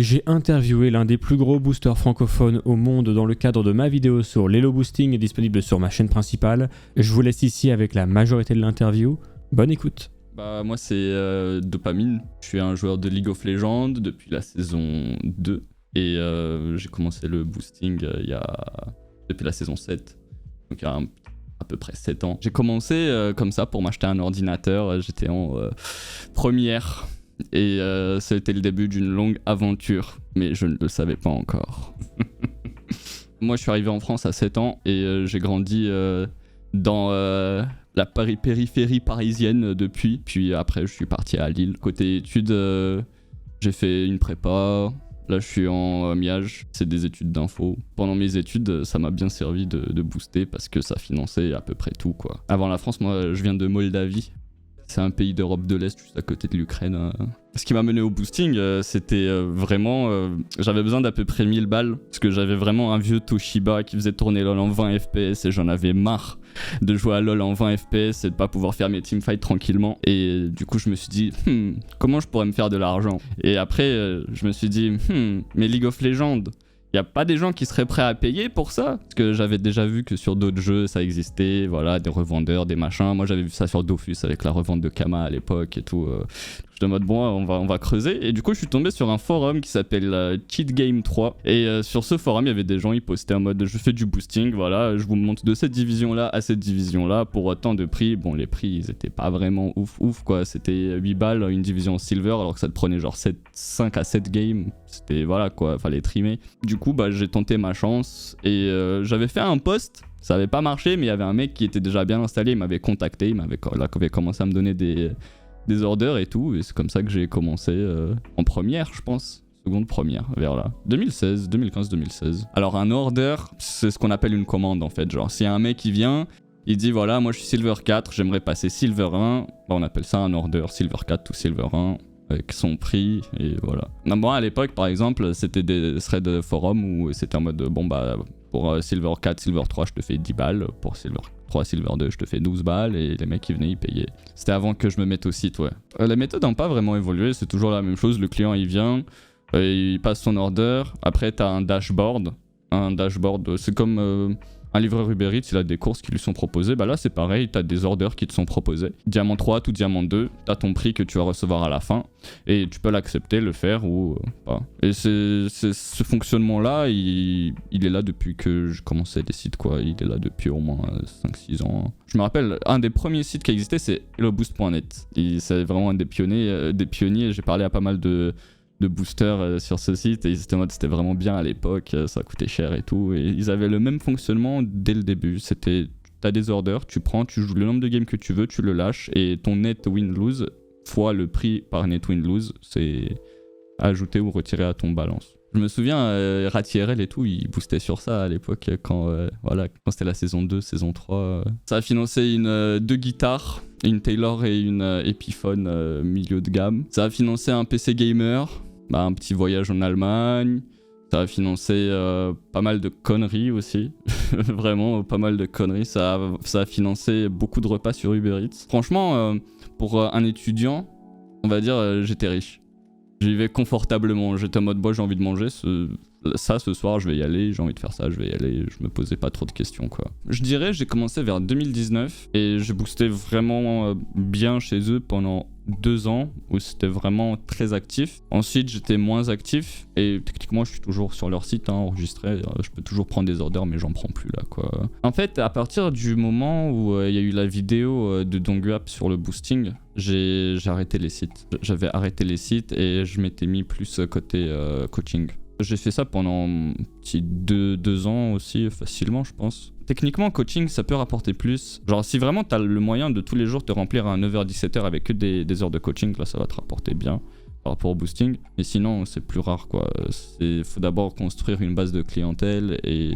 J'ai interviewé l'un des plus gros boosters francophones au monde dans le cadre de ma vidéo sur l'Elo Boosting disponible sur ma chaîne principale. Je vous laisse ici avec la majorité de l'interview. Bonne écoute. Moi c'est Dopamine, je suis un joueur de League of Legends depuis la saison 2 et j'ai commencé le boosting depuis la saison 7, donc il y a à peu près 7 ans. J'ai commencé comme ça pour m'acheter un ordinateur, j'étais en première et c'était le début d'une longue aventure, mais je ne le savais pas encore. Moi je suis arrivé en France à 7 ans et j'ai grandi dans la périphérie parisienne depuis. Puis après, je suis parti à Lille. Côté études, j'ai fait une prépa. Là, je suis en MIAGE. C'est des études d'info. Pendant mes études, ça m'a bien servi de booster parce que ça finançait à peu près tout, quoi. Avant la France, moi, je viens de Moldavie. C'est un pays d'Europe de l'Est, juste à côté de l'Ukraine. Ce qui m'a mené au boosting, c'était vraiment... j'avais besoin d'à peu près 1000 balles, parce que j'avais vraiment un vieux Toshiba qui faisait tourner LoL en 20 FPS, et j'en avais marre de jouer à LoL en 20 FPS et de pas pouvoir faire mes teamfights tranquillement. Et du coup, je me suis dit, comment je pourrais me faire de l'argent ? Et après, je me suis dit, mais League of Legends... Il n'y a pas des gens qui seraient prêts à payer pour ça ? Parce que j'avais déjà vu que sur d'autres jeux, ça existait, voilà, des revendeurs, des machins. Moi, j'avais vu ça sur Dofus avec la revente de Kama à l'époque et tout. J'étais en mode, bon, on va creuser. Et du coup, je suis tombé sur un forum qui s'appelle Cheat Game 3. Et sur ce forum, il y avait des gens, ils postaient en mode, je fais du boosting, voilà, je vous monte de cette division-là à cette division-là pour autant de prix. Bon, les prix, ils étaient pas vraiment ouf, quoi. C'était 8 balles, une division silver, alors que ça te prenait genre 5 à 7 games. C'était, voilà, quoi, fallait trimer. Du coup, j'ai tenté ma chance et j'avais fait un post. Ça avait pas marché, mais il y avait un mec qui était déjà bien installé, il m'avait contacté, il avait commencé à me donner des orders et tout, et c'est comme ça que j'ai commencé en première, je pense. Seconde première, vers là. 2015-2016. Alors un order, c'est ce qu'on appelle une commande en fait. Genre, s'il y a un mec qui vient, il dit voilà, moi je suis Silver 4, j'aimerais passer Silver 1, on appelle ça un order, Silver 4 ou Silver 1. Avec son prix et voilà. Moi à l'époque par exemple c'était des threads de forum où c'était en mode pour Silver 4, Silver 3 je te fais 10 balles, pour Silver 3, Silver 2 je te fais 12 balles et les mecs qui venaient ils payaient. C'était avant que je me mette au site, ouais. Les méthodes n'ont pas vraiment évolué, c'est toujours la même chose, le client il vient, il passe son order, après t'as un dashboard, c'est comme... un livreur Uber Eats, il a des courses qui lui sont proposées. Là, c'est pareil, t'as des orders qui te sont proposés. Diamant 3 ou Diamant 2, t'as ton prix que tu vas recevoir à la fin. Et tu peux l'accepter, le faire ou pas. Et ce fonctionnement-là, il est là depuis que je commençais les sites, quoi. Il est là depuis au moins 5-6 ans. Je me rappelle, un des premiers sites qui existait, c'est helloboost.net. C'est vraiment un des pionniers. J'ai parlé à pas mal de boosters sur ce site et c'était vraiment bien à l'époque, ça coûtait cher et tout, et ils avaient le même fonctionnement dès le début. C'était, t'as des orders, tu prends, tu joues le nombre de games que tu veux, tu le lâches et ton net win-lose fois le prix par net win-lose, c'est ajouté ou retiré à ton balance. Je me souviens, RATIRL et tout, ils boostaient sur ça à l'époque quand c'était la saison 2, saison 3. Ça a financé deux guitares, une Taylor et une Epiphone milieu de gamme. Ça a financé un PC gamer, un petit voyage en Allemagne. Ça a financé pas mal de conneries aussi. Vraiment, pas mal de conneries. Ça a financé beaucoup de repas sur Uber Eats. Franchement, pour un étudiant, on va dire, j'étais riche. J'y vais confortablement, j'étais en mode j'ai envie de manger ça ce soir, je vais y aller, j'ai envie de faire ça, je vais y aller, je me posais pas trop de questions quoi. Je dirais j'ai commencé vers 2019 et j'ai boosté vraiment bien chez eux pendant 2 ans où c'était vraiment très actif. Ensuite j'étais moins actif et techniquement je suis toujours sur leur site enregistré, je peux toujours prendre des orders mais j'en prends plus là quoi. En fait à partir du moment où il y a eu la vidéo de Donguap sur le boosting, j'ai arrêté les sites. J'avais arrêté les sites et je m'étais mis plus côté coaching. J'ai fait ça pendant 2 ans aussi facilement je pense. Techniquement coaching ça peut rapporter plus. Genre si vraiment t'as le moyen de tous les jours te remplir à 9h-17h avec que des heures de coaching, là ça va te rapporter bien par rapport au boosting. Mais sinon c'est plus rare quoi. Faut d'abord construire une base de clientèle et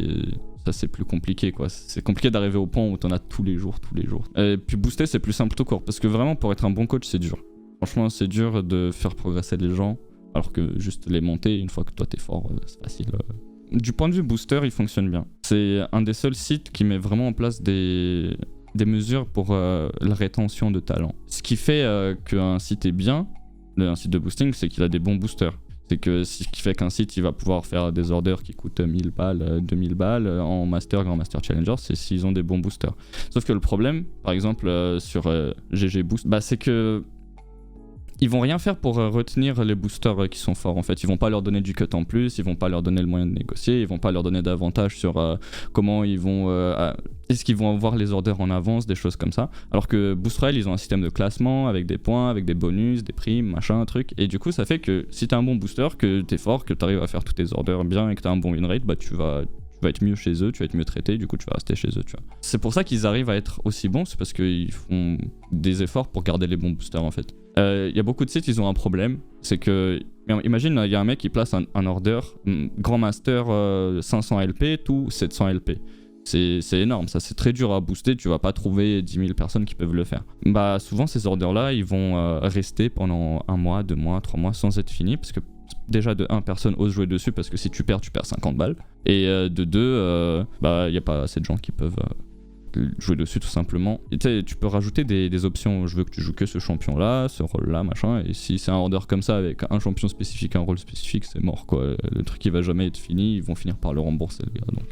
ça c'est plus compliqué quoi. C'est compliqué d'arriver au point où t'en as tous les jours. Et puis booster c'est plus simple tout court parce que vraiment pour être un bon coach c'est dur. Franchement c'est dur de faire progresser les gens. Alors que juste les monter, une fois que toi t'es fort, c'est facile. Du point de vue booster, il fonctionne bien. C'est un des seuls sites qui met vraiment en place des mesures pour la rétention de talent. Ce qui fait qu'un site est bien, un site de boosting, c'est qu'il a des bons boosters. C'est que ce qui fait qu'un site il va pouvoir faire des orders qui coûtent 1000 balles, 2000 balles en master, grand master challenger, c'est s'ils ont des bons boosters. Sauf que le problème, par exemple sur GG Boost, c'est que ils vont rien faire pour retenir les boosters qui sont forts en fait. Ils vont pas leur donner du cut en plus, ils vont pas leur donner le moyen de négocier, ils vont pas leur donner d'avantages sur comment ils vont... est-ce qu'ils vont avoir les orders en avance, des choses comme ça. Alors que Boost Royale, ils ont un système de classement avec des points, avec des bonus, des primes, machin, truc. Et du coup, ça fait que si t'as un bon booster, que t'es fort, que t'arrives à faire tous tes orders bien et que t'as un bon win rate, tu vas être mieux chez eux, tu vas être mieux traité, du coup tu vas rester chez eux, tu vois. C'est pour ça qu'ils arrivent à être aussi bons, c'est parce qu'ils font des efforts pour garder les bons boosters en fait. Il y a beaucoup de sites, ils ont un problème, c'est que, imagine, il y a un mec qui place un order, Grand Master 500 LP, tout 700 LP. C'est énorme, ça c'est très dur à booster, tu vas pas trouver 10 000 personnes qui peuvent le faire. Souvent ces orders-là, ils vont rester pendant 1 mois, 2 mois, 3 mois sans être finis, parce que déjà de 1, personne ose jouer dessus parce que si tu perds 50 balles. Et de 2, il n'y a pas assez de gens qui peuvent jouer dessus tout simplement. Et tu peux rajouter des options, je veux que tu joues que ce champion là, ce rôle là, machin. Et si c'est un order comme ça avec un champion spécifique, un rôle spécifique, c'est mort quoi. Le truc il va jamais être fini, ils vont finir par le rembourser le gars. Donc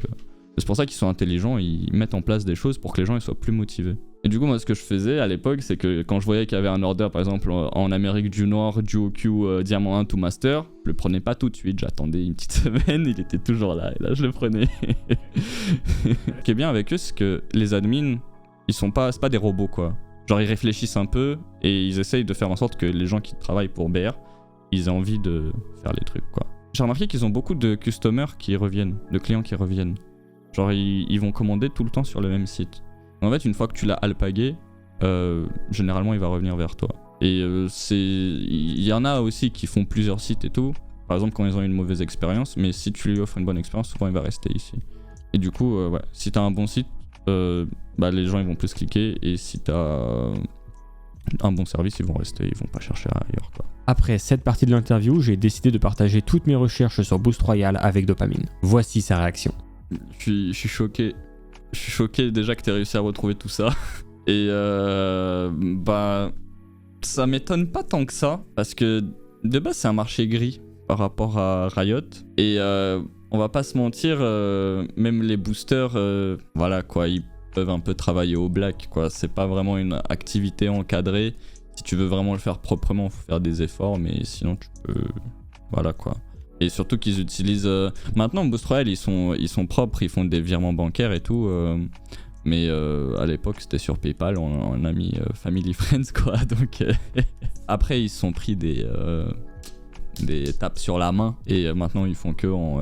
c'est pour ça qu'ils sont intelligents, ils mettent en place des choses pour que les gens ils soient plus motivés. Et du coup, moi, ce que je faisais à l'époque, c'est que quand je voyais qu'il y avait un order, par exemple, en Amérique du Nord, Duo Q, Diamant 1 to Master, je le prenais pas tout de suite, j'attendais une petite semaine, il était toujours là, et là, je le prenais. Ce qui est bien avec eux, c'est que les admins, c'est pas des robots, quoi. Genre, ils réfléchissent un peu, et ils essayent de faire en sorte que les gens qui travaillent pour BR, ils aient envie de faire les trucs, quoi. J'ai remarqué qu'ils ont beaucoup de customers qui reviennent, de clients qui reviennent. Genre, ils vont commander tout le temps sur le même site. En fait, une fois que tu l'as alpagué, généralement il va revenir vers toi. Et il y en a aussi qui font plusieurs sites et tout. Par exemple, quand ils ont une mauvaise expérience, mais si tu lui offres une bonne expérience, souvent il va rester ici. Et du coup, si t'as un bon site, les gens ils vont plus cliquer. Et si t'as un bon service, ils vont rester, ils vont pas chercher ailleurs, quoi. Après cette partie de l'interview, j'ai décidé de partager toutes mes recherches sur Boost Royale avec Dopamine. Voici sa réaction. Je suis choqué. Je suis choqué déjà que t'aies réussi à retrouver tout ça. Et ça m'étonne pas tant que ça, parce que de base c'est un marché gris par rapport à Riot. Et on va pas se mentir, même les boosters, voilà quoi, ils peuvent un peu travailler au black quoi. C'est pas vraiment une activité encadrée. Si tu veux vraiment le faire proprement, faut faire des efforts, mais sinon tu peux, voilà quoi. Et surtout qu'ils utilisent... Maintenant, Boost Royale, ils sont propres, ils font des virements bancaires et tout. Mais à l'époque, c'était sur PayPal, on a mis Family Friends, quoi. Donc, après, ils se sont pris des tapes sur la main. Et maintenant, ils font que en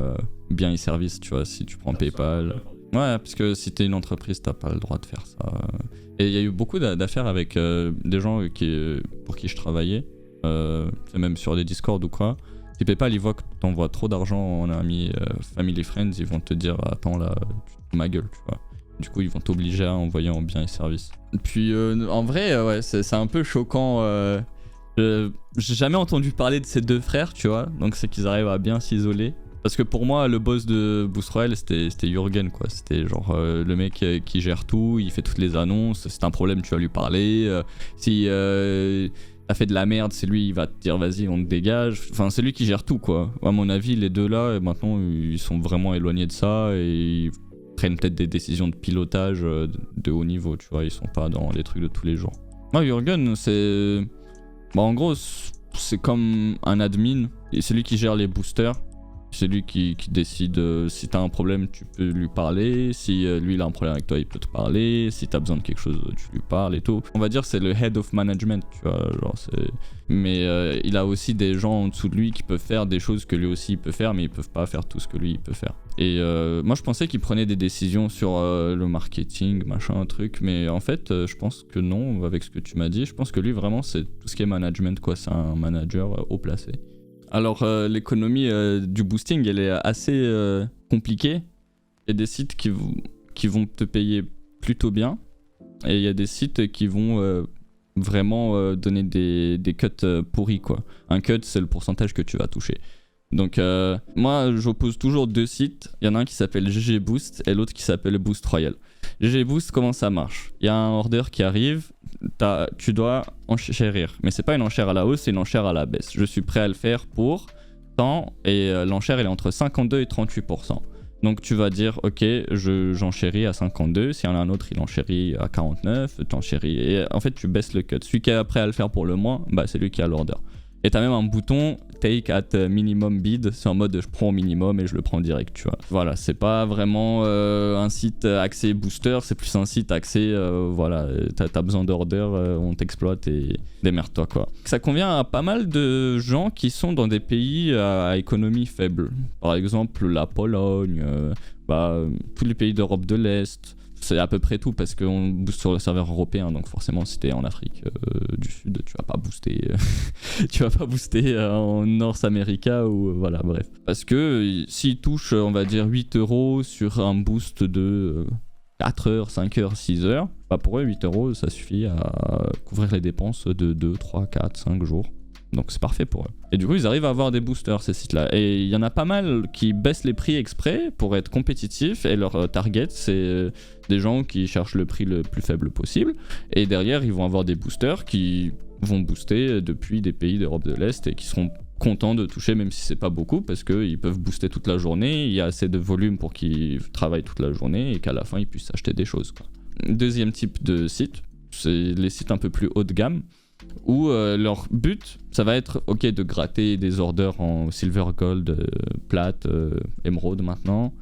biens et services, tu vois, si tu prends PayPal. Ouais, parce que si t'es une entreprise, t'as pas le droit de faire ça. Et il y a eu beaucoup d'affaires avec des gens pour qui je travaillais. Même sur des Discord ou quoi. Si PayPal ils voient que t'envoies trop d'argent en ami Family Friends, ils vont te dire attends là, tu te fous ma gueule, tu vois. Du coup ils vont t'obliger à envoyer en biens et services. Puis en vrai ouais c'est un peu choquant. J'ai jamais entendu parler de ces deux frères, tu vois. Donc c'est qu'ils arrivent à bien s'isoler. Parce que pour moi le boss de Boost Royale c'était Jürgen quoi. C'était genre le mec qui gère tout, il fait toutes les annonces. C'est un problème, tu vas lui parler. Si t'as fait de la merde, c'est lui, il va te dire vas-y on te dégage. Enfin c'est lui qui gère tout quoi. À mon avis les deux là maintenant ils sont vraiment éloignés de ça et ils prennent peut-être des décisions de pilotage de haut niveau, tu vois. Ils sont pas dans les trucs de tous les jours. Moi Jürgen c'est... en gros c'est comme un admin et c'est lui qui gère les boosters. C'est lui qui décide si t'as un problème tu peux lui parler, si lui il a un problème avec toi il peut te parler, si t'as besoin de quelque chose tu lui parles et tout. On va dire c'est le head of management, tu vois, genre c'est... Mais il a aussi des gens en dessous de lui qui peuvent faire des choses que lui aussi il peut faire mais ils peuvent pas faire tout ce que lui il peut faire. Et moi je pensais qu'il prenait des décisions sur le marketing, machin, truc, mais en fait je pense que non, avec ce que tu m'as dit, je pense que lui vraiment c'est tout ce qui est management quoi, c'est un manager haut placé. Alors l'économie du boosting elle est assez compliquée. Il y a des sites qui vont te payer plutôt bien et il y a des sites qui vont vraiment donner des cuts pourris quoi. Un cut c'est le pourcentage que tu vas toucher. Donc moi j'oppose toujours deux sites. Il y en a un qui s'appelle GG Boost et l'autre qui s'appelle Boost Royale. GG Boost comment ça marche? Il y a un order qui arrive, tu dois enchérir. Mais c'est pas une enchère à la hausse, c'est une enchère à la baisse. Je suis prêt à le faire pour temps et l'enchère elle est entre 52 et 38%. Donc tu vas dire ok, j'enchéris à 52, s'il y en a un autre il enchérit à 49, t'enchéris et en fait tu baisses le cut. Celui qui est prêt à le faire pour le moins, bah c'est lui qui a l'order. Et t'as même un bouton take at minimum bid, c'est en mode je prends au minimum et je le prends direct, tu vois. Voilà, c'est pas vraiment un site axé booster, c'est plus un site axé, voilà, t'as besoin d'order, on t'exploite et démerde-toi quoi. Ça convient à pas mal de gens qui sont dans des pays à économie faible. Par exemple la Pologne, tous les pays d'Europe de l'Est. C'est à peu près tout parce qu'on booste sur le serveur européen, donc forcément si t'es en Afrique du Sud, tu vas pas booster en North America ou voilà, bref. Parce que s'il touche, on va dire 8 € sur un boost de 4 heures, 5 heures, 6 heures, bah pour eux 8 € ça suffit à couvrir les dépenses de 2, 3, 4, 5 jours. Donc c'est parfait pour eux. Et du coup ils arrivent à avoir des boosters ces sites là. Et il y en a pas mal qui baissent les prix exprès pour être compétitifs. Et leur target c'est des gens qui cherchent le prix le plus faible possible. Et derrière ils vont avoir des boosters qui vont booster depuis des pays d'Europe de l'Est et qui seront contents de toucher même si c'est pas beaucoup. Parce qu'ils peuvent booster toute la journée. Il y a assez de volume pour qu'ils travaillent toute la journée. Et qu'à la fin ils puissent acheter des choses quoi. Deuxième type de site, c'est les sites un peu plus haut de gamme. Où leur but ça va être ok de gratter des orders en silver, gold, plate, émeraude maintenant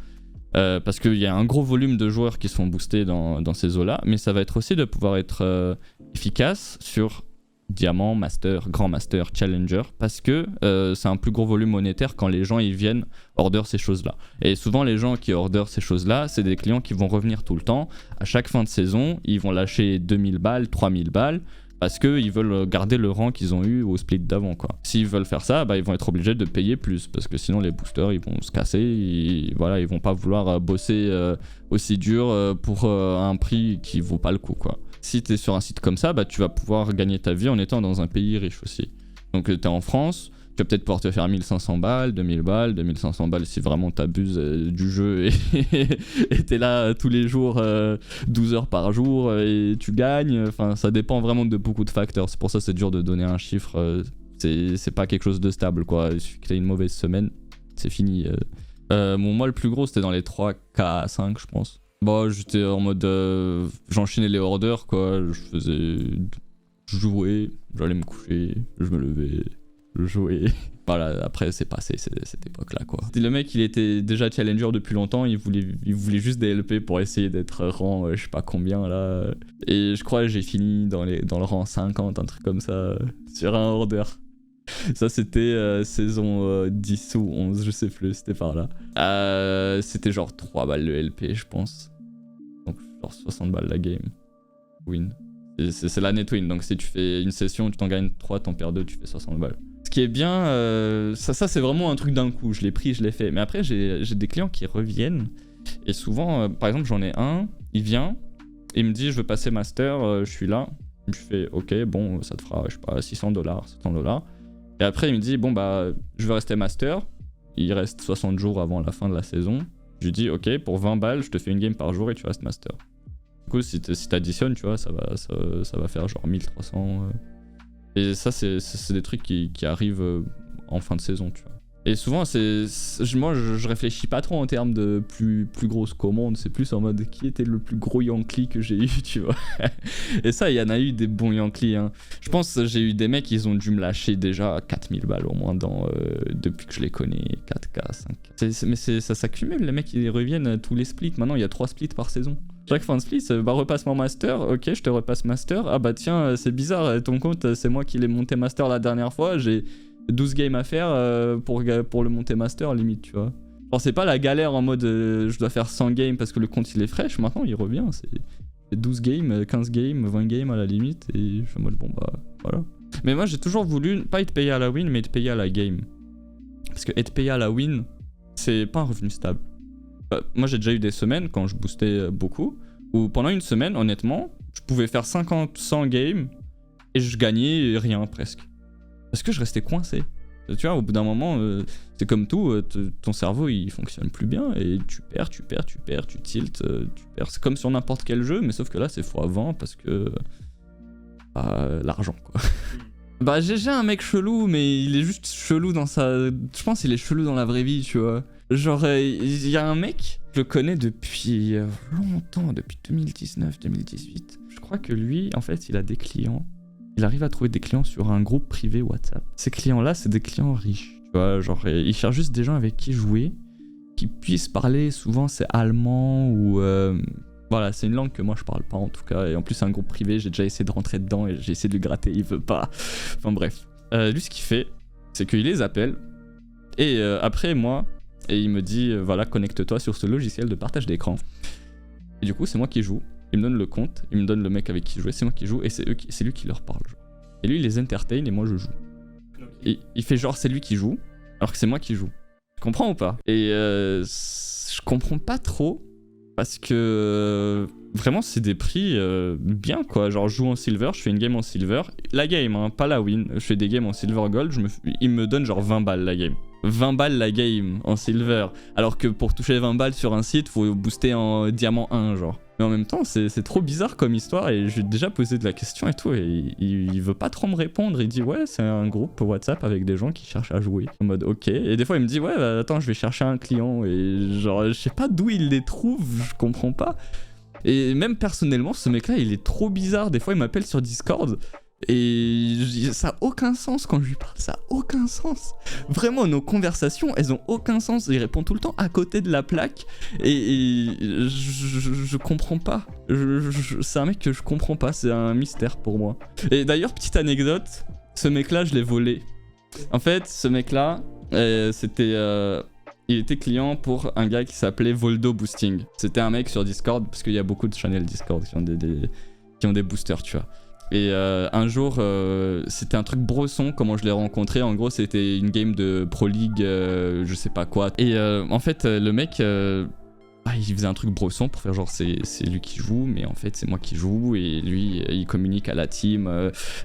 parce qu'il y a un gros volume de joueurs qui sont boostés dans ces eaux là, mais ça va être aussi de pouvoir être efficace sur diamant, master, grand master, challenger, parce que c'est un plus gros volume monétaire quand les gens ils viennent order ces choses là. Et souvent les gens qui order ces choses là c'est des clients qui vont revenir tout le temps. À chaque fin de saison ils vont lâcher 2000 balles, 3000 balles parce qu'ils veulent garder le rang qu'ils ont eu au split d'avant quoi. S'ils veulent faire ça, bah, ils vont être obligés de payer plus parce que sinon les boosters ils vont se casser, ils vont pas vouloir bosser aussi dur pour un prix qui vaut pas le coup quoi. Si t'es sur un site comme ça, bah, tu vas pouvoir gagner ta vie en étant dans un pays riche aussi. Donc t'es en France, tu vas peut-être pouvoir te faire 1500 balles, 2000 balles, 2500 balles si vraiment t'abuses du jeu et t'es là tous les jours 12 heures par jour et tu gagnes. Enfin, ça dépend vraiment de beaucoup de facteurs. C'est pour ça que c'est dur de donner un chiffre. C'est pas quelque chose de stable quoi. Il suffit que t'aies une mauvaise semaine, c'est fini. Moi le plus gros c'était dans les 3K à 5 je pense. Bon, j'étais en mode j'enchaînais les orders quoi. Je jouais, j'allais me coucher, je me levais. Jouer. Voilà, après c'est passé cette époque là quoi. Le mec il était déjà challenger depuis longtemps, il voulait juste des LP pour essayer d'être rang je sais pas combien là. Et je crois que j'ai fini dans le rang 50, un truc comme ça, sur un order. Ça c'était saison 10 ou 11, je sais plus, c'était par là. C'était genre 3 balles le LP je pense. Donc genre 60 balles la game. Win. C'est la net win, donc si tu fais une session, tu t'en gagnes 3, t'en perds 2, tu fais 60 balles. Ce qui est bien, ça c'est vraiment un truc d'un coup, je l'ai pris, je l'ai fait. Mais après j'ai des clients qui reviennent et souvent, par exemple j'en ai un, il vient, il me dit je veux passer master, je suis là. Je fais ok, bon ça te fera je sais pas $600, $700. Et après il me dit bon bah je veux rester master, il reste 60 jours avant la fin de la saison. Je lui dis ok pour 20 balles je te fais une game par jour et tu restes master. Du coup si t'additionnes tu vois ça va faire genre 1300... Et ça, c'est des trucs qui arrivent en fin de saison, tu vois. Et souvent, moi, je réfléchis pas trop en termes de plus grosse commande. C'est plus en mode qui était le plus gros Yankee que j'ai eu, tu vois. Et ça, il y en a eu des bons Yankees. Hein. Je pense que j'ai eu des mecs, ils ont dû me lâcher déjà 4000 balles au moins depuis que je les connais. 4K, 5K. Mais ça s'accumule, les mecs, ils reviennent tous les splits. Maintenant, il y a 3 splits par saison. Chaque fin de split, bah repasse-moi master, ok je te repasse master, ah bah tiens c'est bizarre, ton compte c'est moi qui l'ai monté master la dernière fois, j'ai 12 games à faire pour le monter master limite tu vois. Genre c'est pas la galère en mode je dois faire 100 games parce que le compte il est fraîche, maintenant il revient, c'est 12 games, 15 games, 20 games à la limite et je suis en mode bon bah voilà. Mais moi j'ai toujours voulu pas être payé à la win mais être payé à la game. Parce que être payé à la win c'est pas un revenu stable. Moi j'ai déjà eu des semaines quand je boostais beaucoup où pendant une semaine honnêtement je pouvais faire 50-100 games et je gagnais rien presque parce que je restais coincé. Tu vois au bout d'un moment c'est comme tout, ton cerveau il fonctionne plus bien et tu perds, tu tiltes, tu perds. C'est comme sur n'importe quel jeu mais sauf que là c'est x20 parce que l'argent quoi. Bah j'ai un mec chelou, mais il est juste chelou dans sa... Je pense qu'il est chelou dans la vraie vie, tu vois. Genre, il y a un mec, je le connais depuis longtemps, depuis 2019, 2018. Je crois que lui, en fait, il a des clients. Il arrive à trouver des clients sur un groupe privé WhatsApp. Ces clients-là, c'est des clients riches. Tu vois, genre, il cherche juste des gens avec qui jouer, qui puissent parler. Souvent, c'est allemand ou... Voilà, c'est une langue que moi je parle pas en tout cas. Et en plus, c'est un groupe privé, j'ai déjà essayé de rentrer dedans et j'ai essayé de le gratter, il veut pas. Enfin bref. Lui, ce qu'il fait, c'est qu'il les appelle. Et après, moi, et il me dit voilà, connecte-toi sur ce logiciel de partage d'écran. Et du coup, c'est moi qui joue. Il me donne le compte, il me donne le mec avec qui jouer, c'est moi qui joue et c'est lui qui leur parle. Genre. Et lui, il les entertain et moi je joue. Et il fait genre, c'est lui qui joue, alors que c'est moi qui joue. Tu comprends ou pas? Et je comprends pas trop. Parce que vraiment c'est des prix bien quoi, genre je joue en silver, je fais une game en silver, la game hein, pas la win, je fais des games en silver gold, il me donne genre 20 balles la game. 20 balles la game en silver, alors que pour toucher 20 balles sur un site faut booster en diamant 1 genre. Mais en même temps c'est trop bizarre comme histoire et je lui ai déjà posé de la question et tout et il veut pas trop me répondre, il dit ouais c'est un groupe WhatsApp avec des gens qui cherchent à jouer. En mode ok, et des fois il me dit ouais bah, attends je vais chercher un client et genre je sais pas d'où il les trouve, je comprends pas. Et même personnellement ce mec là il est trop bizarre, des fois il m'appelle sur Discord et ça a aucun sens quand je lui parle, ça a aucun sens. Vraiment nos conversations elles ont aucun sens, il répond tout le temps à côté de la plaque et je comprends pas. C'est un mec que je comprends pas, c'est un mystère pour moi. Et d'ailleurs petite anecdote, ce mec là je l'ai volé. En fait ce mec là il était client pour un gars qui s'appelait Voldo Boosting. C'était un mec sur Discord parce qu'il y a beaucoup de channels Discord qui ont des boosters tu vois. Et un jour, c'était un truc brosson, comment je l'ai rencontré. En gros, c'était une game de Pro League, je sais pas quoi. Et en fait, le mec, il faisait un truc brosson pour faire genre c'est lui qui joue, mais en fait c'est moi qui joue. Et lui, il communique à la team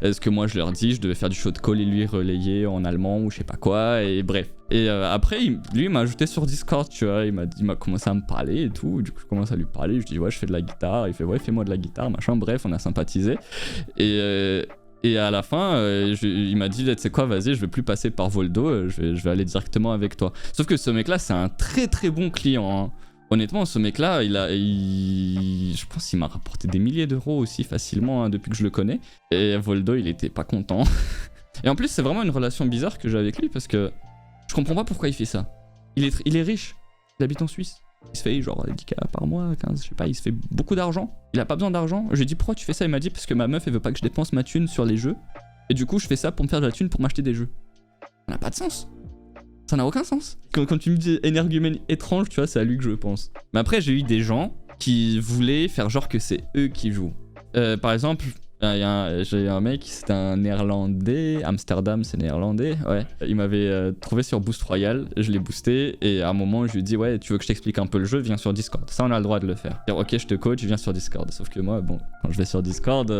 ce que moi je leur dis. Je devais faire du shot call et lui relayer en allemand ou je sais pas quoi. Et bref. Et après, lui, il m'a ajouté sur Discord, tu vois. Il m'a commencé à me parler et tout. Du coup, je commence à lui parler. Je dis, ouais, je fais de la guitare. Il fait, ouais, fais-moi de la guitare, machin. Bref, on a sympathisé. Et à la fin, il m'a dit, tu sais quoi, vas-y, je vais plus passer par Voldo. Je vais aller directement avec toi. Sauf que ce mec-là, c'est un très très bon client. Hein. Honnêtement, ce mec-là, je pense qu'il m'a rapporté des milliers d'euros aussi facilement hein, depuis que je le connais. Et Voldo, il était pas content. Et en plus, c'est vraiment une relation bizarre que j'ai avec lui parce que je comprends pas pourquoi il fait ça. Il est riche, il habite en Suisse. Il se fait genre 10K par mois, 15, je sais pas, il se fait beaucoup d'argent. Il a pas besoin d'argent. Je lui ai dit pourquoi tu fais ça? Il m'a dit parce que ma meuf elle veut pas que je dépense ma thune sur les jeux. Et du coup, je fais ça pour me faire de la thune pour m'acheter des jeux. Ça n'a pas de sens. Ça n'a aucun sens. Quand tu me dis énergumène étrange, tu vois, c'est à lui que je pense. Mais après, j'ai eu des gens qui voulaient faire genre que c'est eux qui jouent. Par exemple, j'ai un mec, c'était un néerlandais, Amsterdam c'est néerlandais, ouais. Il m'avait trouvé sur Boost Royal, je l'ai boosté et à un moment je lui ai dit ouais tu veux que je t'explique un peu le jeu, viens sur Discord. Ça on a le droit de le faire. Ok je te coach, viens sur Discord. Sauf que moi bon, quand je vais sur Discord,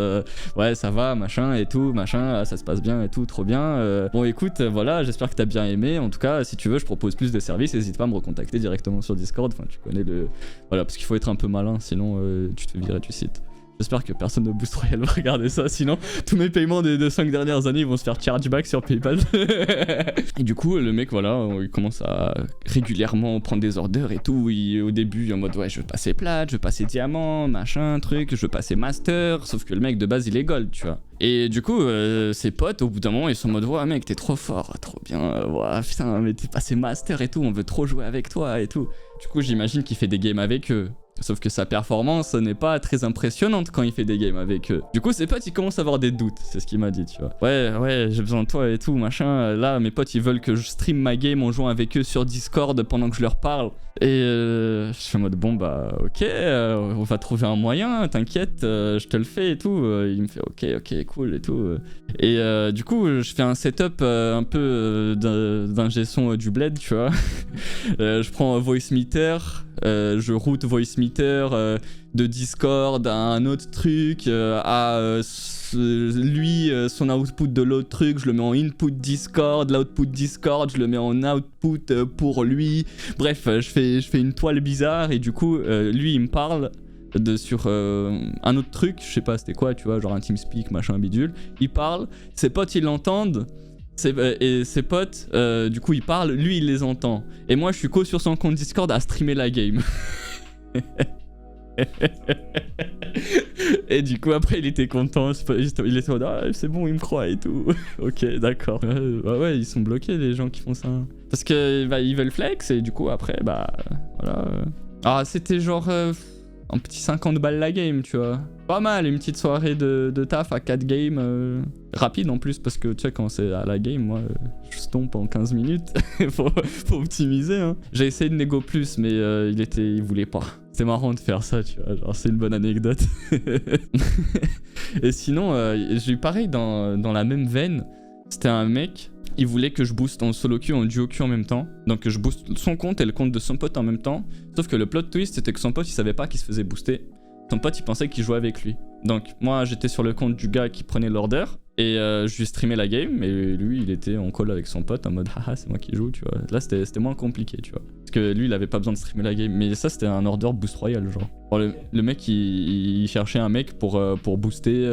ouais ça va, machin et tout, machin, ça se passe bien et tout, trop bien. Bon écoute, voilà, j'espère que t'as bien aimé. En tout cas si tu veux je propose plus de services, n'hésite pas à me recontacter directement sur Discord. Enfin tu connais le... Voilà, parce qu'il faut être un peu malin sinon tu te fais virer du site. J'espère que personne de Boost Royal va regarder ça, sinon tous mes paiements des 5 dernières années vont se faire chargeback sur PayPal. Et du coup, le mec, voilà, il commence à régulièrement prendre des orders et tout. Au début, en mode, ouais, je veux passer plate, je veux passer diamant, machin, truc, je veux passer master. Sauf que le mec, de base, il est gold, tu vois. Et du coup, ses potes, au bout d'un moment, ils sont en mode, ouais, mec, t'es trop fort, trop bien. Ouais, putain, mais t'es passé master et tout, on veut trop jouer avec toi et tout. Du coup, j'imagine qu'il fait des games avec eux. Sauf que sa performance n'est pas très impressionnante quand il fait des games avec eux. Du coup, ses potes, ils commencent à avoir des doutes. C'est ce qu'il m'a dit, tu vois. Ouais, j'ai besoin de toi et tout, machin. Là, mes potes, ils veulent que je stream ma game en jouant avec eux sur Discord pendant que je leur parle. Et je suis en mode, bon, bah, ok, on va trouver un moyen, t'inquiète, je te le fais et tout. Il me fait, ok, cool et tout. Et du coup, je fais un setup un peu d'ingé son du bled, tu vois. Je prends Voicemeeter, je route Voicemeeter de Discord à un autre truc, lui, son output de l'autre truc, je le mets en input Discord, l'output Discord, je le mets en output pour lui. Bref, je fais une toile bizarre et du coup, lui, il me parle sur un autre truc, je sais pas c'était quoi, tu vois, genre un TeamSpeak, machin bidule. Il parle, ses potes ils l'entendent, et ses potes, du coup ils parlent, lui il les entend. Et moi je suis sur son compte Discord à streamer la game. Et du coup après il était content, il était en mode ah c'est bon il me croit et tout. Ok d'accord. Ouais ils sont bloqués les gens qui font ça. Parce que bah, ils veulent flex et du coup après bah voilà. Ah c'était genre un petit 50 balles la game tu vois. Pas mal, une petite soirée de taf à 4 games rapide en plus parce que tu sais quand c'est à la game moi je stomp en 15 minutes. faut optimiser hein. J'ai essayé de négo plus mais il voulait pas. C'est marrant de faire ça, tu vois, genre c'est une bonne anecdote. Et sinon, j'ai eu pareil dans la même veine. C'était un mec, il voulait que je booste en solo queue, en duo queue en même temps. Donc que je booste son compte et le compte de son pote en même temps. Sauf que le plot twist, c'était que son pote, il savait pas qu'il se faisait booster. Son pote, il pensait qu'il jouait avec lui. Donc moi, j'étais sur le compte du gars qui prenait l'order. Et je lui streamais la game. Et lui, il était en call avec son pote en mode haha, c'est moi qui joue, tu vois. Là, c'était moins compliqué, tu vois. Parce que lui, il avait pas besoin de streamer la game. Mais ça, c'était un order boost royal, genre. Alors, le mec, il cherchait un mec pour booster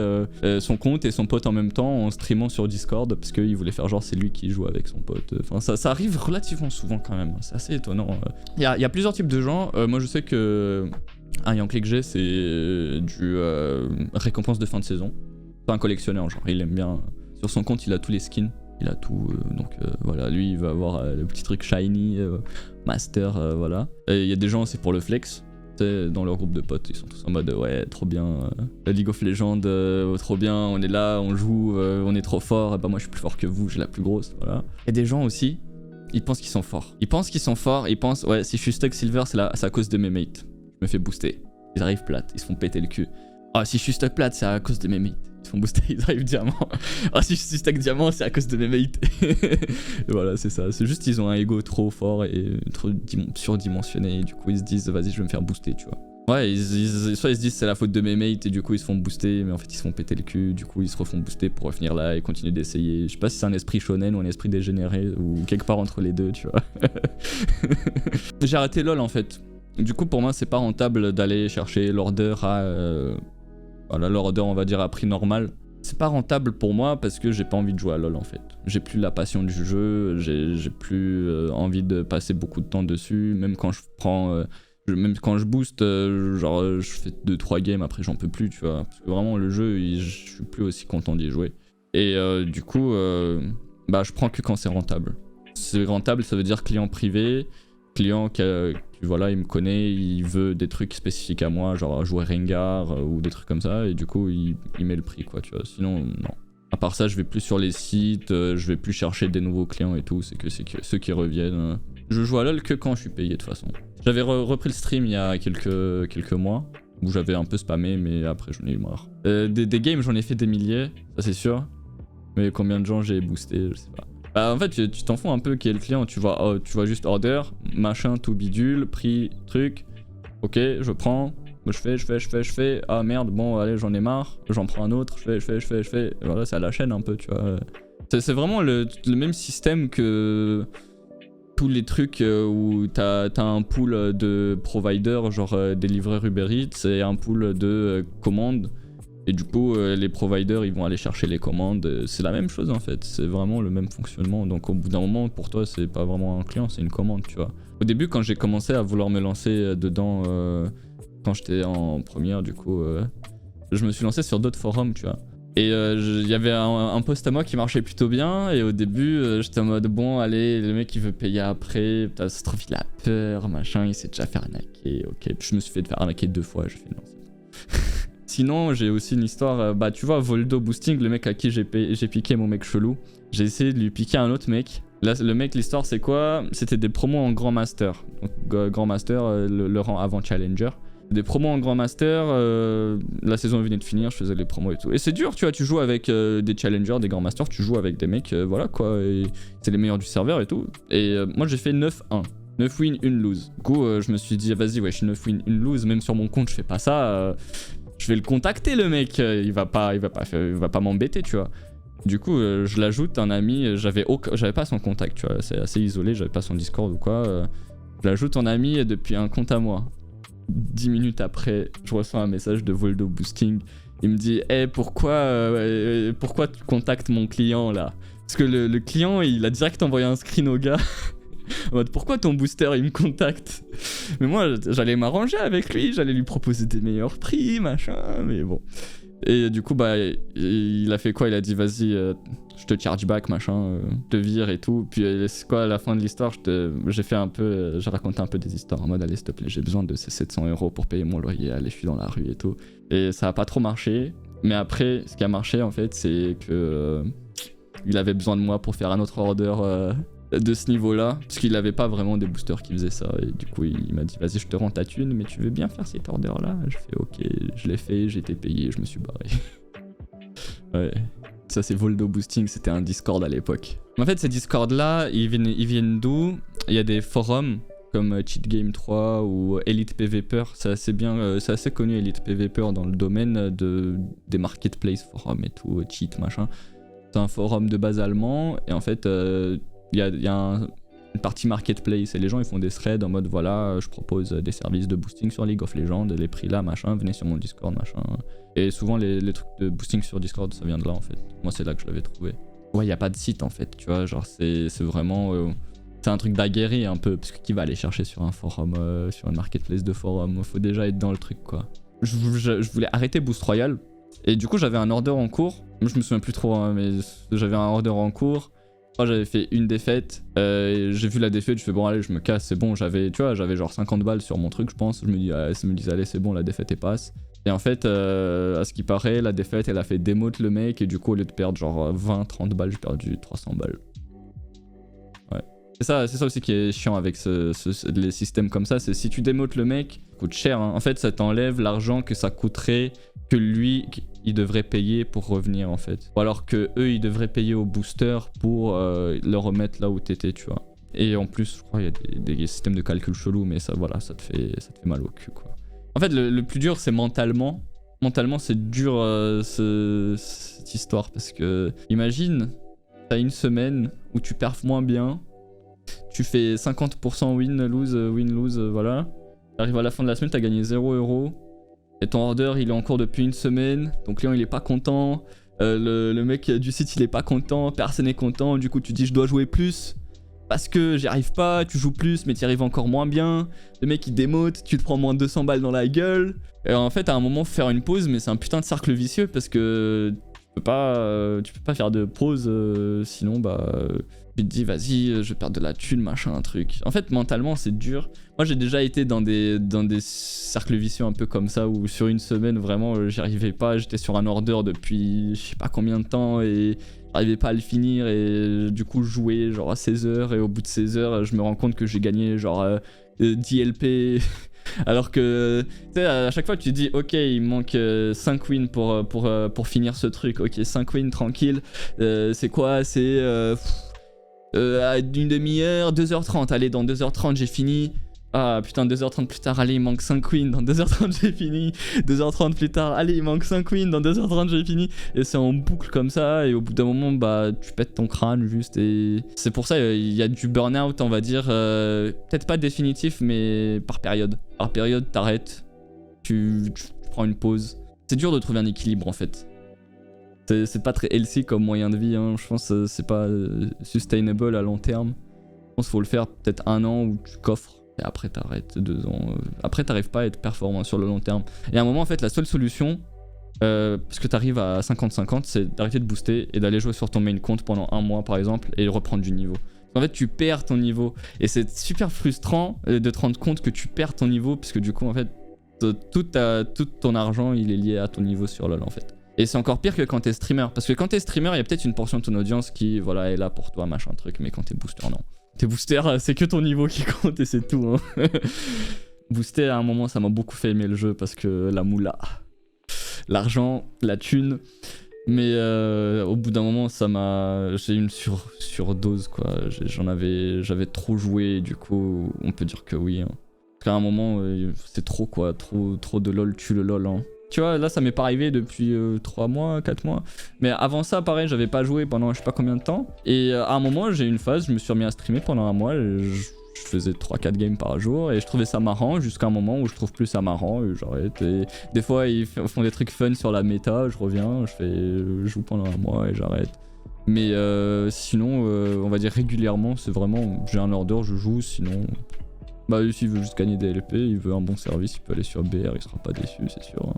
son compte et son pote en même temps en streamant sur Discord. Parce qu'il voulait faire genre, c'est lui qui joue avec son pote. Enfin, ça arrive relativement souvent quand même. C'est assez étonnant. Il y a plusieurs types de gens. Moi, je sais que un Yankee que j'ai, c'est du récompense de fin de saison. C'est un collectionneur, genre, il aime bien. Sur son compte, il a tous les skins. Il a tout, donc voilà, lui il va avoir le petit truc shiny, master, voilà. Et il y a des gens, c'est pour le flex, dans leur groupe de potes, ils sont tous en mode ouais, trop bien, la League of Legends, trop bien, on est là, on joue, on est trop fort, et bah moi je suis plus fort que vous, j'ai la plus grosse, voilà. Il y a des gens aussi, ils pensent qu'ils sont forts. Ils pensent ouais, si je suis stuck silver, c'est à cause de mes mates. Je me fais booster, ils arrivent plates, ils se font péter le cul. Ah, si je suis stuck plate, c'est à cause de mes mates. Ils se font booster, ils arrivent diamant. Ah, si je suis stuck diamant, c'est à cause de mes mates. Et voilà, c'est ça. C'est juste qu'ils ont un ego trop fort et trop surdimensionné. Et du coup, ils se disent, vas-y, je vais me faire booster, tu vois. Ouais, soit ils se disent, c'est la faute de mes mates et du coup, ils se font booster. Mais en fait, ils se font péter le cul. Du coup, ils se refont booster pour revenir là et continuer d'essayer. Je sais pas si c'est un esprit shonen ou un esprit dégénéré ou quelque part entre les deux, tu vois. J'ai arrêté LoL en fait. Du coup, pour moi, c'est pas rentable d'aller chercher l'order à. Voilà, l'order, on va dire, à prix normal. C'est pas rentable pour moi parce que j'ai pas envie de jouer à LoL en fait. J'ai plus la passion du jeu, j'ai plus envie de passer beaucoup de temps dessus. Même quand je prends. Même quand je booste, genre je fais 2-3 games, après j'en peux plus, tu vois. Parce que vraiment, le jeu, je suis plus aussi content d'y jouer. Et du coup, bah, je prends que quand c'est rentable. C'est rentable, ça veut dire client privé. Client qui voilà, il me connaît, il veut des trucs spécifiques à moi, genre jouer Rengar ou des trucs comme ça, et du coup il met le prix quoi, tu vois. Sinon non. À part ça, je vais plus sur les sites, je vais plus chercher des nouveaux clients et tout, c'est que ceux qui reviennent. Je joue à LoL que quand je suis payé de toute façon. J'avais repris le stream il y a quelques mois, où j'avais un peu spammé, mais après j'en ai eu marre. Des games, j'en ai fait des milliers, ça c'est sûr, mais combien de gens j'ai boosté, je sais pas. Bah, en fait, tu t'en fous un peu qui est le client, tu vois juste order, machin, tout bidule, prix, truc. Ok, je prends, je fais, ah merde, bon allez j'en ai marre, j'en prends un autre, je fais. Et voilà, c'est à la chaîne un peu, tu vois. C'est vraiment le même système que tous les trucs où t'as un pool de providers, genre des livreurs Uber Eats et un pool de commandes. Et du coup, les providers, ils vont aller chercher les commandes. C'est la même chose en fait, c'est vraiment le même fonctionnement. Donc au bout d'un moment, pour toi, c'est pas vraiment un client, c'est une commande, tu vois. Au début, quand j'ai commencé à vouloir me lancer dedans, quand j'étais en première, du coup, je me suis lancé sur d'autres forums, tu vois. Et il y avait un post à moi qui marchait plutôt bien. Et au début, j'étais en mode, bon, allez, le mec il veut payer après. Putain, ça se trouve, il a peur, machin, il s'est déjà fait arnaquer. Ok, puis je me suis fait faire arnaquer 2 fois, j'ai fait non, c'est bon. Sinon, j'ai aussi une histoire, bah tu vois, Voldo Boosting, le mec à qui j'ai piqué mon mec chelou. J'ai essayé de lui piquer un autre mec. Là, le mec, l'histoire c'est quoi? C'était des promos en Grand Master. Donc, Grand Master, le rang avant Challenger. Des promos en Grand Master, la saison venait de finir, je faisais les promos et tout. Et c'est dur, tu vois, tu joues avec des Challengers, des Grand Masters, tu joues avec des mecs, voilà quoi, et c'est les meilleurs du serveur et tout. Et moi j'ai fait 9-1. 9 wins, 1 lose. Du coup, je me suis dit, vas-y, ouais, je suis 9 wins, 1 lose, même sur mon compte, je fais pas ça. Je vais le contacter, le mec, il va pas m'embêter, tu vois. Du coup, je l'ajoute, un ami, j'avais pas son contact, tu vois, c'est assez isolé, j'avais pas son Discord ou quoi. Je l'ajoute en ami depuis un compte à moi. 10 minutes après, je reçois un message de Voldo Boosting. Il me dit hey, pourquoi tu contactes mon client là? Parce que le client, il a direct envoyé un screen au gars. En mode, pourquoi ton booster il me contacte? Mais moi j'allais m'arranger avec lui, j'allais lui proposer des meilleurs prix, machin, mais bon. Et du coup bah il a fait quoi? Il a dit vas-y je te charge back machin, je te vire et tout. Puis c'est quoi à la fin de l'histoire? J'ai raconté un peu des histoires en mode allez s'il te plaît j'ai besoin de ces 700 € pour payer mon loyer, allez je suis dans la rue et tout. Et ça a pas trop marché. Mais après ce qui a marché en fait c'est que il avait besoin de moi pour faire un autre order de ce niveau-là, parce qu'il avait pas vraiment des boosters qui faisaient ça, et du coup il m'a dit vas-y je te rends ta thune, mais tu veux bien faire cet order-là? Je fais ok, je l'ai fait, j'ai été payé, je me suis barré. Ouais, ça c'est Voldo Boosting, c'était un Discord à l'époque. En fait ces Discord-là, ils viennent d'où? Il y a des forums comme Cheat Game 3 ou Elite PvPer, c'est assez connu Elite PvPer dans le domaine des marketplace forums et tout, cheat machin. C'est un forum de base allemand, et en fait il y a une partie marketplace et les gens ils font des threads en mode voilà je propose des services de boosting sur League of Legends, les prix là machin, venez sur mon Discord machin. Et souvent les trucs de boosting sur Discord ça vient de là en fait. Moi c'est là que je l'avais trouvé. Ouais y a pas de site en fait tu vois, genre c'est vraiment c'est un truc d'aguerri un peu, parce que qui va aller chercher sur un forum, sur une marketplace de forum, faut déjà être dans le truc quoi. Je voulais arrêter Boost Royal et du coup j'avais un order en cours, moi je me souviens plus trop hein, mais j'avais un order en cours. J'avais fait une défaite, j'ai vu la défaite, je fais bon allez je me casse, c'est bon, j'avais genre 50 balles sur mon truc je pense, je me dis allez c'est bon la défaite elle passe. Et en fait à ce qui paraît la défaite elle a fait démote le mec et du coup au lieu de perdre genre 20-30 balles j'ai perdu 300 balles. Ouais. C'est ça aussi qui est chiant avec les systèmes comme ça, c'est si tu démotes le mec, ça coûte cher hein. En fait ça t'enlève l'argent que ça coûterait que lui il devrait payer pour revenir en fait. Ou alors que eux ils devraient payer au booster pour le remettre là où t'étais tu vois. Et en plus je crois il y a des systèmes de calcul chelous mais ça voilà ça te fait mal au cul quoi. En fait le plus dur c'est mentalement. Mentalement c'est dur cette histoire parce que imagine t'as une semaine où tu perfs moins bien, tu fais 50% win-lose voilà. T'arrives à la fin de la semaine t'as gagné 0 €. Et ton order il est en cours depuis une semaine, ton client il est pas content, le mec du site il est pas content, personne est content, du coup tu dis je dois jouer plus parce que j'y arrive pas, tu joues plus mais t'y arrives encore moins bien, le mec il démote, tu te prends moins de 200 balles dans la gueule. Et en fait à un moment faut faire une pause mais c'est un putain de cercle vicieux parce que tu peux pas faire de pause sinon bah tu te dis vas-y je vais perdre de la thune machin un truc. En fait mentalement c'est dur. Moi j'ai déjà été dans des cercles vicieux un peu comme ça où sur une semaine vraiment j'y arrivais pas, j'étais sur un order depuis je sais pas combien de temps et j'arrivais pas à le finir et du coup je jouais genre à 16 h et au bout de 16 h je me rends compte que j'ai gagné genre 10 LP alors que tu sais à chaque fois tu te dis ok il me manque 5 wins pour finir ce truc, ok 5 wins tranquille, c'est quoi, c'est à une demi-heure, 2h30, allez dans 2h30 j'ai fini. Ah putain 2h30 plus tard, allez il manque 5 wins, dans 2h30 j'ai fini. 2h30 plus tard, allez il manque 5 wins, dans 2h30 j'ai fini. Et c'est en boucle comme ça et au bout d'un moment bah tu pètes ton crâne juste et... C'est pour ça il y a du burn-out on va dire, peut-être pas définitif mais par période. Par période t'arrêtes, tu prends une pause. C'est dur de trouver un équilibre en fait. C'est pas très healthy comme moyen de vie, hein. Je pense que c'est pas sustainable à long terme. Je pense qu'il faut le faire peut-être 1 an où tu coffres et après t'arrêtes 2 ans. Après t'arrives pas à être performant sur le long terme. Et à un moment en fait la seule solution, parce que t'arrives à 50-50, c'est d'arrêter de booster et d'aller jouer sur ton main compte pendant 1 mois par exemple et reprendre du niveau. En fait tu perds ton niveau et c'est super frustrant de te rendre compte que tu perds ton niveau parce que du coup en fait tout ton argent il est lié à ton niveau sur LoL en fait. Et c'est encore pire que quand t'es streamer. Parce que quand t'es streamer, il y a peut-être une portion de ton audience qui voilà, est là pour toi, machin truc. Mais quand t'es booster, non. T'es booster, c'est que ton niveau qui compte et c'est tout. Hein. Booster, à un moment, ça m'a beaucoup fait aimer le jeu parce que la moula, l'argent, la thune. Mais au bout d'un moment, j'ai eu une surdose, quoi. J'avais trop joué, du coup, on peut dire que oui. Hein. Parce qu'à un moment, c'est trop, quoi. Trop de LoL tue le LoL, hein. Tu vois, là ça m'est pas arrivé depuis 3 mois, 4 mois. Mais avant ça, pareil, j'avais pas joué pendant je sais pas combien de temps. Et à un moment, j'ai eu une phase, je me suis remis à streamer pendant 1 mois. je faisais 3-4 games par jour et je trouvais ça marrant jusqu'à un moment où je trouve plus ça marrant et j'arrête. Et des fois ils font des trucs fun sur la méta, je reviens, je joue pendant un mois et j'arrête. Mais sinon, on va dire régulièrement, c'est vraiment, j'ai un order, je joue, sinon... Bah s'il veut juste gagner des LP, il veut un bon service, il peut aller sur BR, il sera pas déçu, c'est sûr.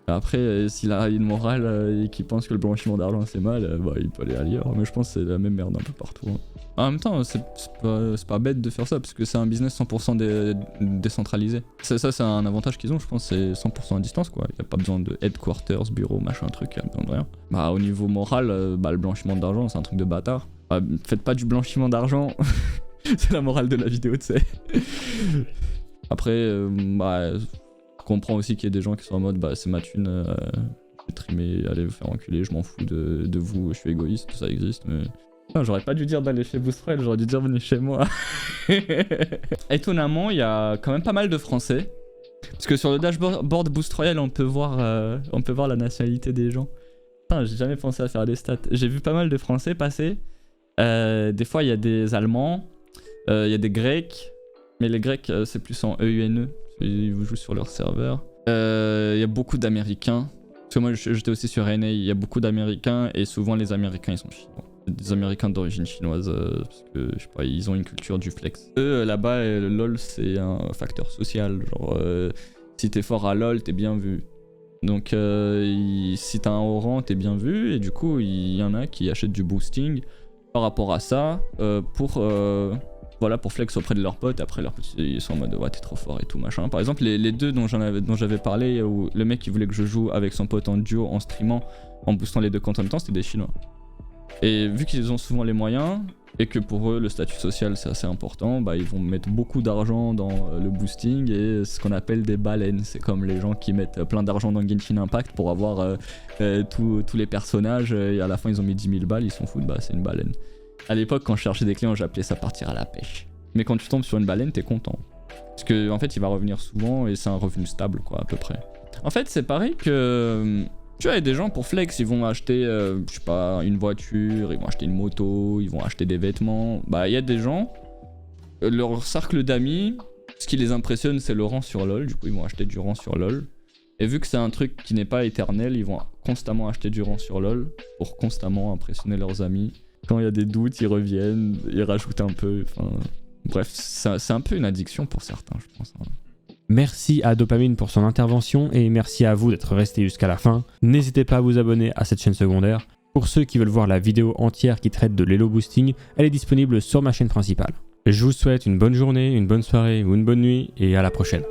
Après, s'il a une morale et qu'il pense que le blanchiment d'argent c'est mal, bah il peut aller ailleurs, mais je pense que c'est la même merde un peu partout. En même temps, c'est pas bête de faire ça, parce que c'est un business 100% décentralisé. Ça c'est un avantage qu'ils ont, je pense, c'est 100% à distance, quoi. Y a pas besoin de headquarters, bureau, machin truc, y a besoin de rien. Bah au niveau moral, bah le blanchiment d'argent c'est un truc de bâtard. Bah, faites pas du blanchiment d'argent, c'est la morale de la vidéo, tu sais. Après, bah... Je comprends aussi qu'il y ait des gens qui sont en mode bah c'est ma thune, je vais trimer, allez vous faire enculer, je m'en fous de vous, je suis égoïste, tout ça existe, mais... Non, j'aurais pas dû dire d'aller chez Boostrel, j'aurais dû dire venez chez moi. Étonnamment, il y a quand même pas mal de Français, parce que sur le dashboard Boost Royal, on peut voir la nationalité des gens. Putain, j'ai jamais pensé à faire des stats. J'ai vu pas mal de Français passer, des fois il y a des Allemands, il y a des Grecs, mais les Grecs c'est plus en EUNE. Ils jouent sur leur serveur. Il y a beaucoup d'Américains. Parce que moi j'étais aussi sur NA, il y a beaucoup d'Américains et souvent les Américains ils sont chinois. Des Américains d'origine chinoise parce que je sais pas, ils ont une culture du flex. Eux là-bas, le LoL c'est un facteur social. Genre si t'es fort à LoL, t'es bien vu. Donc si t'as un haut rang, t'es bien vu. Et du coup, il y en a qui achètent du boosting par rapport à ça pour flex auprès de leurs potes. Après leurs potes ils sont en mode ouais t'es trop fort et tout machin. Par exemple les deux dont j'avais parlé, où le mec qui voulait que je joue avec son pote en duo en streamant en boostant les deux comptes en même temps, c'était des Chinois. Et vu qu'ils ont souvent les moyens et que pour eux le statut social c'est assez important, bah ils vont mettre beaucoup d'argent dans le boosting et ce qu'on appelle des baleines. C'est comme les gens qui mettent plein d'argent dans Genshin Impact pour avoir tous les personnages et à la fin ils ont mis 10 000 balles, ils s'en foutent, bah c'est une baleine. À l'époque, quand je cherchais des clients, j'appelais ça partir à la pêche. Mais quand tu tombes sur une baleine, t'es content. Parce que en fait, il va revenir souvent et c'est un revenu stable, quoi, à peu près. En fait, c'est pareil que... Tu vois, il y a des gens pour flex, ils vont acheter, je sais pas, une voiture, ils vont acheter une moto, ils vont acheter des vêtements. Bah, il y a des gens, leur cercle d'amis, ce qui les impressionne, c'est le rang sur LoL. Du coup, ils vont acheter du rang sur LoL. Et vu que c'est un truc qui n'est pas éternel, ils vont constamment acheter du rang sur LoL pour constamment impressionner leurs amis. Quand il y a des doutes, ils reviennent, ils rajoutent un peu. Enfin, bref, c'est un peu une addiction pour certains, je pense. Merci à Dopamine pour son intervention et merci à vous d'être resté jusqu'à la fin. N'hésitez pas à vous abonner à cette chaîne secondaire. Pour ceux qui veulent voir la vidéo entière qui traite de l'Elo Boosting, elle est disponible sur ma chaîne principale. Je vous souhaite une bonne journée, une bonne soirée ou une bonne nuit et à la prochaine.